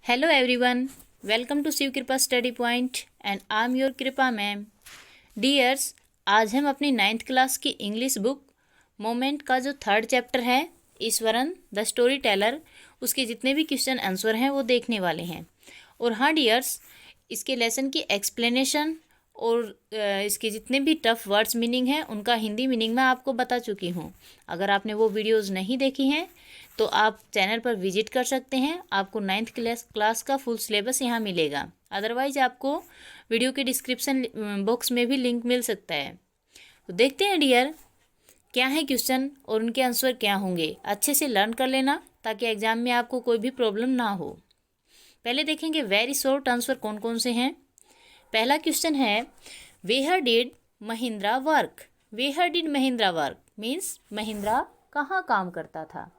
Hello everyone, welcome to Shiv कृपा study point and I am your कृपा ma'am. Dears, आज हम अपनी 9th क्लास की इंग्लिश बुक मोमेंट का जो 3rd चैप्टर है ईश्वरन द स्टोरी टेलर, उसके जितने भी क्वेश्चन आंसर हैं वो देखने वाले हैं। और हाँ डियर्स, इसके लेसन की एक्सप्लेनेशन और इसके जितने भी टफ़ वर्ड्स मीनिंग हैं उनका हिंदी मीनिंग मैं आपको बता चुकी हूँ। अगर आपने वो वीडियोज़ नहीं देखी हैं तो आप चैनल पर विजिट कर सकते हैं। आपको 9th क्लास का फुल सिलेबस यहाँ मिलेगा। अदरवाइज आपको वीडियो के डिस्क्रिप्शन बॉक्स में भी लिंक मिल सकता है। तो देखते हैं डियर, क्या है क्वेश्चन और उनके आंसर क्या होंगे। अच्छे से लर्न कर लेना ताकि एग्जाम में आपको कोई भी प्रॉब्लम ना हो। पहले देखेंगे वेरी शॉर्ट आंसर कौन कौन से हैं। पहला क्वेश्चन है where did Mahendra work. Where did Mahendra work means Mahendra कहाँ काम करता था।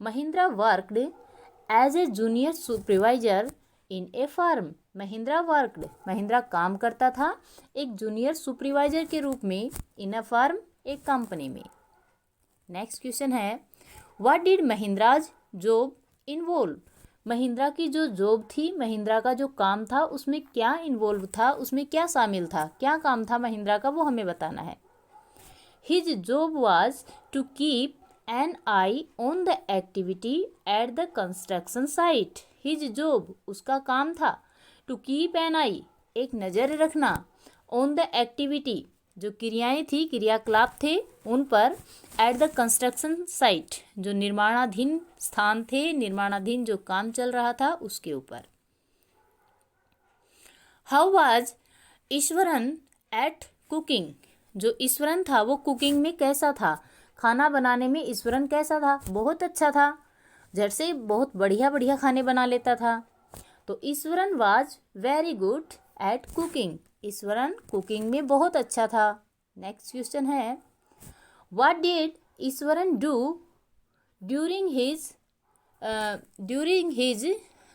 Mahendra worked as a junior supervisor in a firm. महिंद्रा काम करता था एक जूनियर सुपरवाइजर के रूप में इन अ फार्म, एक कंपनी में। नेक्स्ट क्वेश्चन है what did Mahendra's job involve. Mahendra की जो जॉब थी, महिंद्रा का जो काम था, उसमें क्या इन्वॉल्व था, उसमें क्या शामिल था, क्या काम था महिंद्रा का, वो हमें बताना है। His job was to keep an eye on the activity at the construction site. His job, उसका काम था, टू कीप एन आई, एक नज़र रखना, ऑन द एक्टिविटी, जो क्रियाएं थी, क्रियाकलाप थे उन पर, एट द कंस्ट्रक्शन साइट, जो निर्माणाधीन स्थान थे, निर्माणाधीन जो काम चल रहा था उसके ऊपर। How was Eswaran at cooking. जो ईश्वरन था वो कुकिंग में कैसा था, खाना बनाने में ईश्वरन कैसा था, बहुत अच्छा था, झट से बहुत बढ़िया बढ़िया खाने बना लेता था। तो Eswaran was very good at cooking. Eswaran cooking में बहुत अच्छा था। नेक्स्ट क्वेश्चन है what did Eswaran do during his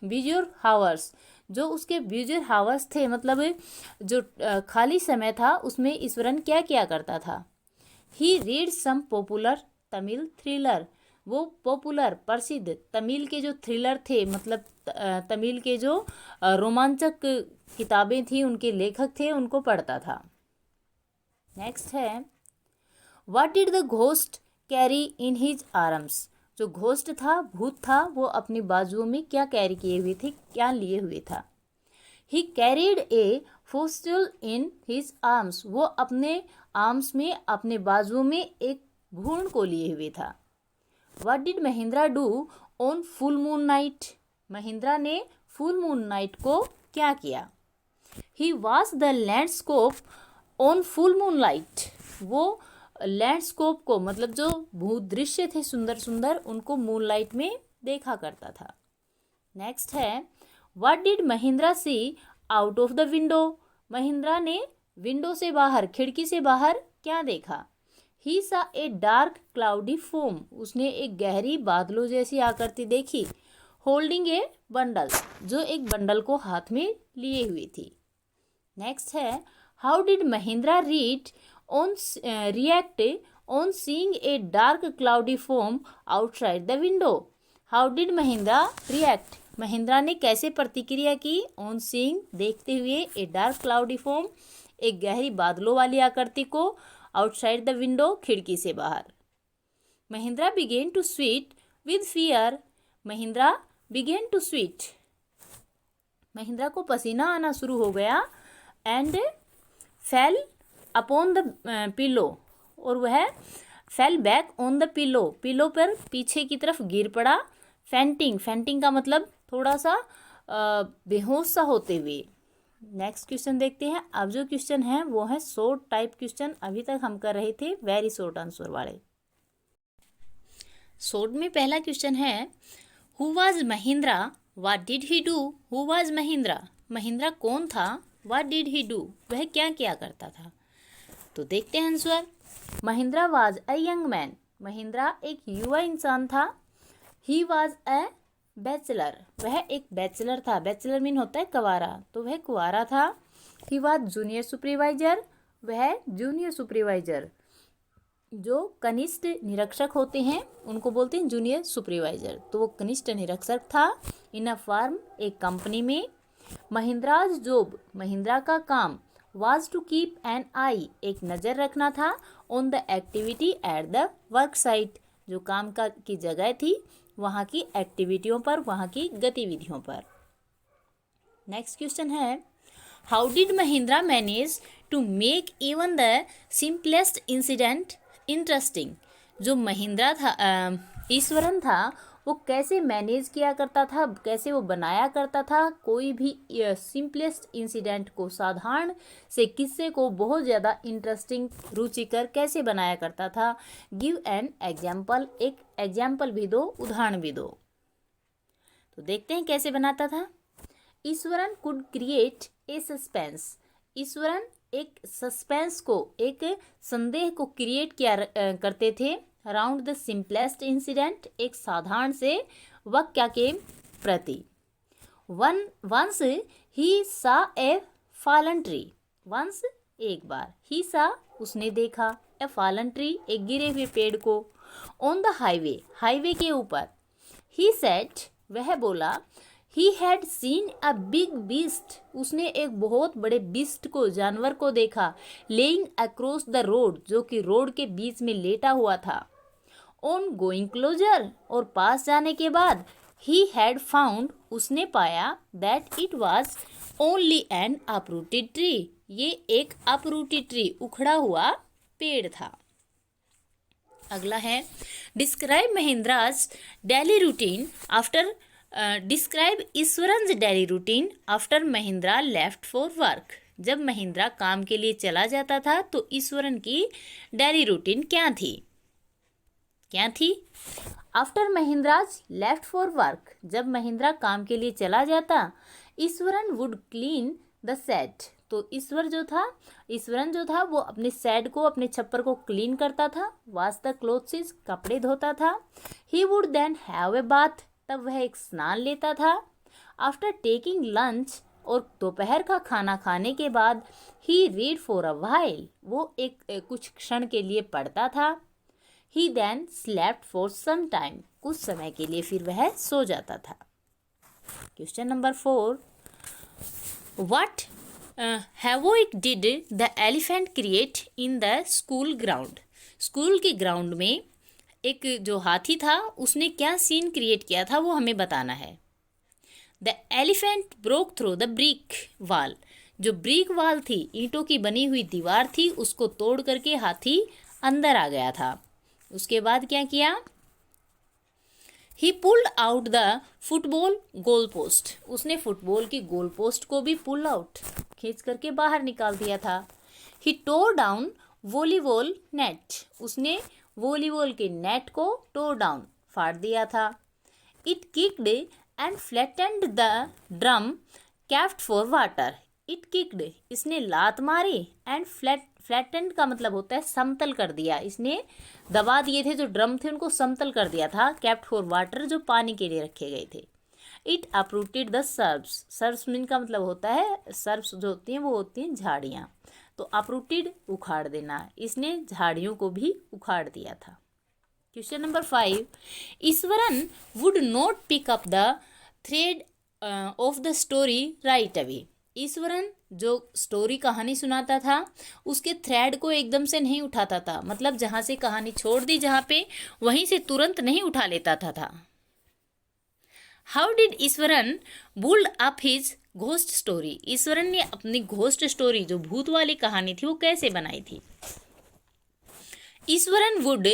वीजर hours. जो उसके वीजर हावर्स थे, मतलब जो खाली समय था, उसमें ईश्वरन क्या किया करता था। He read some popular Tamil thriller. वो पॉपुलर प्रसिद्ध तमिल के जो थ्रिलर थे, मतलब तमिल के जो रोमांचक किताबें थी, उनके लेखक थे, उनको पढ़ता था। नेक्स्ट है what did the ghost carry in his arms. जो घोस्ट था, भूत था, वो अपनी बाजुओं में क्या कैरी किए हुए थे, क्या लिए हुए था। ही कैरीड ए फोस्टल इन हिज आर्म्स। वो अपने आर्म्स में, अपने बाजुओं में एक भ्रूण को लिए हुए था। What did Mahendra do on full moon night. Mahendra ने फुल मून नाइट को क्या किया। He watch the landscape on full moon light. वो लैंडस्केप को, मतलब जो भूदृश्य थे सुंदर सुंदर, उनको मून लाइट में देखा करता था। नेक्स्ट है what did Mahindra see out of the window. Mahindra ने विंडो से बाहर, खिड़की से बाहर क्या देखा। ही सा ए डार्क क्लाउडी फोम। उसने एक गहरी बादलों जैसी आकृति देखी। होल्डिंग ए बंडल, जो एक बंडल को हाथ में लिए हुई थी। नेक्स्ट है how did Mahindra react on seeing a dark cloudy foam outside the window. How did Mahindra react, Mahindra ने कैसे प्रतिक्रिया की, ऑन सीइंग, देखते हुए, ए डार्क क्लाउडी फोम, एक गहरी बादलों वाली आकृति को, आउटसाइड द विंडो, खिड़की से बाहर। Mahindra began to sweat with fear. Mahindra began to sweat, Mahindra को पसीना आना शुरू हो गया, and fell upon the pillow, और वह fell back on the pillow, pillow पर पीछे की तरफ गिर पड़ा। फेंटिंग, फेंटिंग का मतलब थोड़ा सा बेहोश सा होते हुए। नेक्स्ट क्वेश्चन देखते हैं। अब जो क्वेश्चन है वो है शॉर्ट टाइप क्वेश्चन। अभी तक हम कर रहे थे वेरी शॉर्ट आंसर वाले। शॉर्ट में पहला क्वेश्चन है who was Mahindra, what did he do. Who was Mahindra, Mahindra कौन था, व्हाट डिड ही डू, वह क्या किया करता था। तो देखते हैं answer. Mahindra was a young man. Mahindra एक युवा इंसान था। ही वाज अ बैचलर, वह एक बैचलर था। बैचलर मीन होता है कुंवारा, तो वह कुंवारा था। ही वाज जूनियर सुपरवाइजर, वह जूनियर सुपरवाइजर, जो कनिष्ठ निरीक्षक होते हैं उनको बोलते हैं जूनियर सुपरवाइजर, तो वो कनिष्ठ निरीक्षक था। इन अ फर्म, एक कंपनी में। महिंद्राज जॉब, महिंद्रा का काम। वाज टू कीप एन आई, एक नज़र रखना था। On the activity at the work site, जो काम का की जगह थी वहाँ की एक्टिविटियों पर, वहाँ की गतिविधियों पर। नेक्स्ट क्वेश्चन है, how did Mahindra manage to make even the simplest incident interesting. जो महिंद्रा था, ईश्वरन था, वो कैसे मैनेज किया करता था, कैसे वो बनाया करता था कोई भी सिंपलेस्ट इंसिडेंट को, साधारण से किस्से को बहुत ज़्यादा इंटरेस्टिंग, रुचिकर कैसे बनाया करता था। गिव एन एग्जाम्पल, एक एग्जाम्पल भी दो, उदाहरण भी दो। तो देखते हैं कैसे बनाता था। Eswaran could create a suspense, Eswaran एक सस्पेंस को, एक संदेह को क्रिएट किया करते थे। अराउंड द सिंपलेस्ट इंसिडेंट, एक साधारण से वाक्य के प्रति। वंस ही सा ए फॉलन ट्री, वंस एक बार, ही सा उसने देखा, ए फॉलन ट्री एक गिरे हुए पेड़ को। ऑन द हाईवे, हाईवे के ऊपर। ही सेड, वह बोला। He had seen a big beast, उसने एक बहुत बड़े बीस्ट को, जानवर को देखा। लेइंग अक्रॉस द रोड, जो कि रोड के बीच में लेटा हुआ था। ऑन गोइंग क्लोजर, और पास जाने के बाद। ही हैड फाउंड, उसने पाया। That it was only an uprooted tree, ये एक अपरूटेड ट्री, उखड़ा हुआ पेड़ था। अगला है, describe Mahendra's daily routine after, describe Iswaran's daily routine after Mahendra left for work. जब महिंद्रा काम के लिए चला जाता था तो ईश्वरन की डेली रूटीन क्या थी, क्या थी। After Mahindras left for work, जब महिंद्रा काम के लिए चला जाता, Eswaran would clean the set, तो ईश्वरन जो था वो अपने सेड को, अपने छप्पर को क्लीन करता था। वॉश द क्लोथ्स, कपड़े धोता था। He would then have a bath, तब वह एक स्नान लेता था। आफ्टर टेकिंग लंच, और दोपहर का खाना खाने के बाद। He read for a while, वो एक कुछ क्षण के लिए पढ़ता था। He then slept for some time, कुछ समय के लिए फिर वह सो जाता था। Question number 4, what heroic did the elephant create in the school ground. School के ग्राउंड में एक जो हाथी था उसने क्या सीन क्रिएट किया था वो हमें बताना है। The elephant broke through the brick वाल, जो ब्रिक वाल थी, ईंटों की बनी हुई दीवार थी, उसको तोड़ करके हाथी अंदर आ गया था। उसके बाद क्या किया। ही pulled out the football goal post, उसने फुटबॉल की गोल पोस्ट को भी पुल आउट, खींच करके बाहर निकाल दिया था। He tore down volleyball net, उसने वॉलीबॉल के नेट को टोर डाउन, फाड़ दिया था। It kicked and flattened the drum kept for water, it kicked, इसने लात मारी, एंड फ्लैटेंड का मतलब होता है समतल कर दिया, इसने दबा दिए थे जो ड्रम थे उनको समतल कर दिया था। कैप्ट फॉर वाटर, जो पानी के लिए रखे गए थे। It uprooted the shrubs, shrubs mean का मतलब होता है, सर्ब्स जो होती हैं वो होती हैं झाड़ियाँ, तो अपरूटेड उखाड़ देना, इसने झाड़ियों को भी उखाड़ दिया था। Question number 5, Iswaran would not pick up the thread of the story right away, Iswaran जो स्टोरी कहानी सुनाता था उसके थ्रेड को एकदम से नहीं उठाता था, मतलब जहाँ से कहानी छोड़ दी जहाँ पे, वहीं से तुरंत नहीं उठा लेता था। How did Eswaran built up his ghost story, Eswaran ने अपनी घोस्ट स्टोरी जो भूत वाली कहानी थी वो कैसे बनाई थी। Eswaran would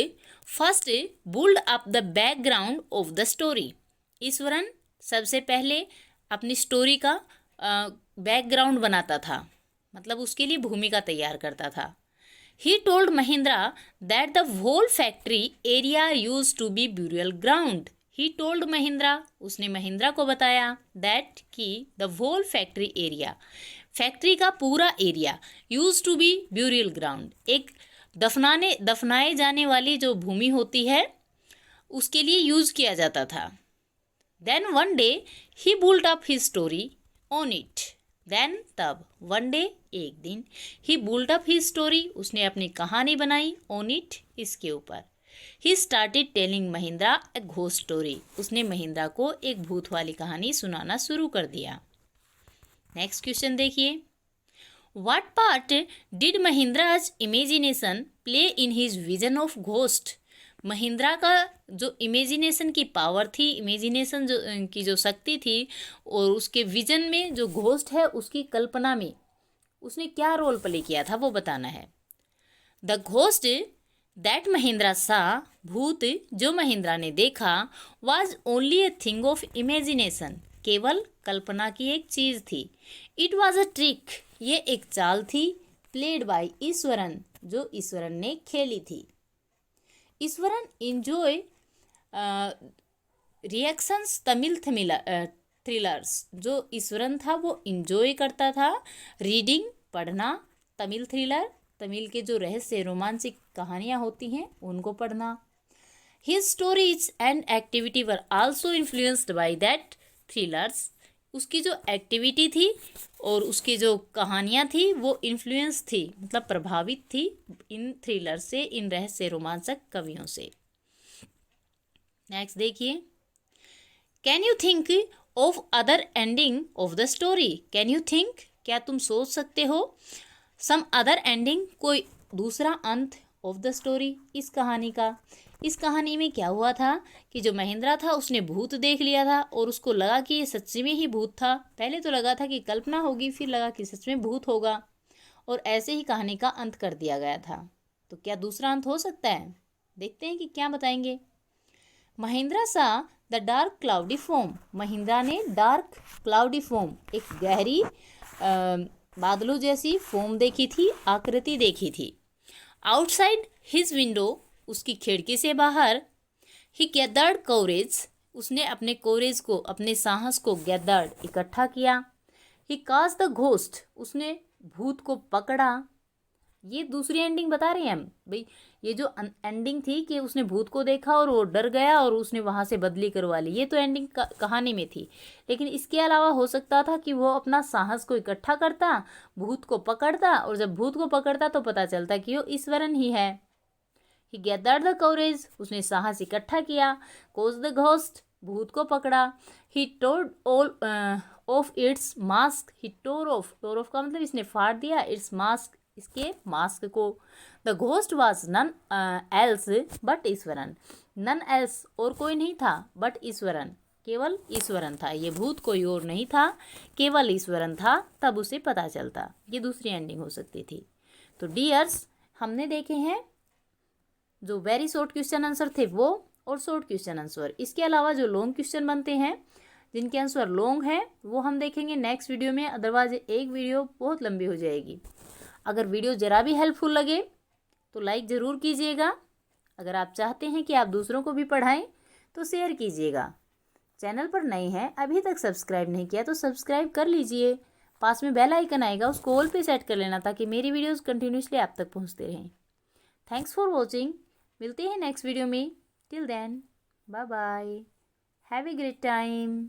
first built up the background of the story, Eswaran सबसे पहले अपनी स्टोरी का बैकग्राउंड बनाता था, मतलब उसके लिए भूमिका तैयार करता था। He told Mahindra that the whole factory area used to be burial ground, he told Mahindra, उसने महिंद्रा को बताया, दैट कि the whole factory area, factory का पूरा area, used to be burial ground, एक दफनाए जाने वाली जो भूमि होती है उसके लिए यूज किया जाता था। Then one day he built up his story on it, then तब, वन डे एक दिन, he built up his story, उसने अपनी कहानी बनाई, ऑन इट इसके ऊपर। He started telling Mahindra a ghost story. उसने महिंद्रा को एक भूत वाली कहानी सुनाना शुरू कर दिया। नेक्स्ट क्वेश्चन देखिए, what part did Mahindra's imagination play in his vision of ghost. Mahindra का जो इमेजिनेशन की पावर थी, इमेजिनेशन की जो शक्ति थी, और उसके विजन में जो घोस्ट है उसकी कल्पना में उसने क्या रोल प्ले किया था वो बताना है। द घोस्ट दैट महिंद्रा सा, भूत जो महिंद्रा ने देखा, was only a thing of imagination, केवल कल्पना की एक चीज थी। इट वॉज अ ट्रिक, ये एक चाल थी, प्लेड बाय ईश्वरन, जो ईश्वरन ने खेली थी। Eswaran enjoy reactions Tamil thrillers, जो ईश्वरन था वो इंजॉय करता था रीडिंग, पढ़ना, तमिल थ्रिलर, तमिल के जो रहस्य रोमांचिक कहानियाँ होती हैं उनको पढ़ना। His stories and activity were also influenced by that thrillers, उसकी जो एक्टिविटी थी और उसकी जो कहानियाँ थी वो इन्फ्लुएंस थी, मतलब प्रभावित थी इन थ्रिलर से, इन रहस्य रोमांचक कवियों से। नेक्स्ट देखिए, can you think of other ending of the story. Can you think, क्या तुम सोच सकते हो, सम अदर एंडिंग, कोई दूसरा अंत, ऑफ द स्टोरी, इस कहानी का। इस कहानी में क्या हुआ था कि जो महिंद्रा था उसने भूत देख लिया था और उसको लगा कि ये सच्ची में ही भूत था। पहले तो लगा था कि कल्पना होगी, फिर लगा कि सच में भूत होगा, और ऐसे ही कहानी का अंत कर दिया गया था। तो क्या दूसरा अंत हो सकता है, देखते हैं कि क्या बताएंगे। महिंद्रा सा the dark cloudy form, Mahindra ने डार्क क्लाउडी फॉर्म, एक गहरी बादलों जैसी फॉर्म देखी थी, आकृति देखी थी। आउटसाइड हिज विंडो, उसकी खिड़की से बाहर। ही गैदर्ड कोरेज, उसने अपने कोरेज को, अपने साहस को गैदर्ड, इकट्ठा किया। ही कास्ट द घोस्ट, उसने भूत को पकड़ा। ये दूसरी एंडिंग बता रहे हैं हम भाई। ये जो एंडिंग थी कि उसने भूत को देखा और वो डर गया और उसने वहाँ से बदली करवा ली, ये तो एंडिंग कहानी में थी। लेकिन इसके अलावा हो सकता था कि वो अपना साहस को इकट्ठा करता, भूत को पकड़ता, और जब भूत को पकड़ता तो पता चलता कि वो ईश्वरन ही है। ही गैदर्ड द कवरेज, उसने साहस इकट्ठा किया। कोज द घोस्ट, भूत को पकड़ा। He tore all of its mask, he tore off का मतलब इसने फाड़ दिया, इट्स मास्क, इसके मास्क को। The ghost was none else but Ishwaran, none else, और कोई नहीं था, बट ईश्वरन, केवल ईश्वरन था। ये भूत कोई और नहीं था, केवल ईश्वरन था, तब उसे पता चलता। ये दूसरी एंडिंग हो सकती थी। तो डियर्स, हमने देखे हैं जो वेरी शॉर्ट क्वेश्चन आंसर थे वो, और शॉर्ट क्वेश्चन आंसर। इसके अलावा जो लॉन्ग क्वेश्चन बनते हैं जिनके आंसर लॉन्ग है वो हम देखेंगे नेक्स्ट वीडियो में, अदरवाइज एक वीडियो बहुत लंबी हो जाएगी। अगर वीडियो ज़रा भी हेल्पफुल लगे तो लाइक ज़रूर कीजिएगा। अगर आप चाहते हैं कि आप दूसरों को भी पढ़ाएं तो शेयर कीजिएगा। चैनल पर नए हैं, अभी तक सब्सक्राइब नहीं किया तो सब्सक्राइब कर लीजिए। पास में बेल आइकन आएगा, उसको ऑल पे सेट कर लेना ताकि मेरी वीडियोस कंटिन्यूसली आप तक पहुंचते रहें। थैंक्स फॉर वॉचिंग, मिलते हैं नेक्स्ट वीडियो में। Till then, bye bye, have a great time.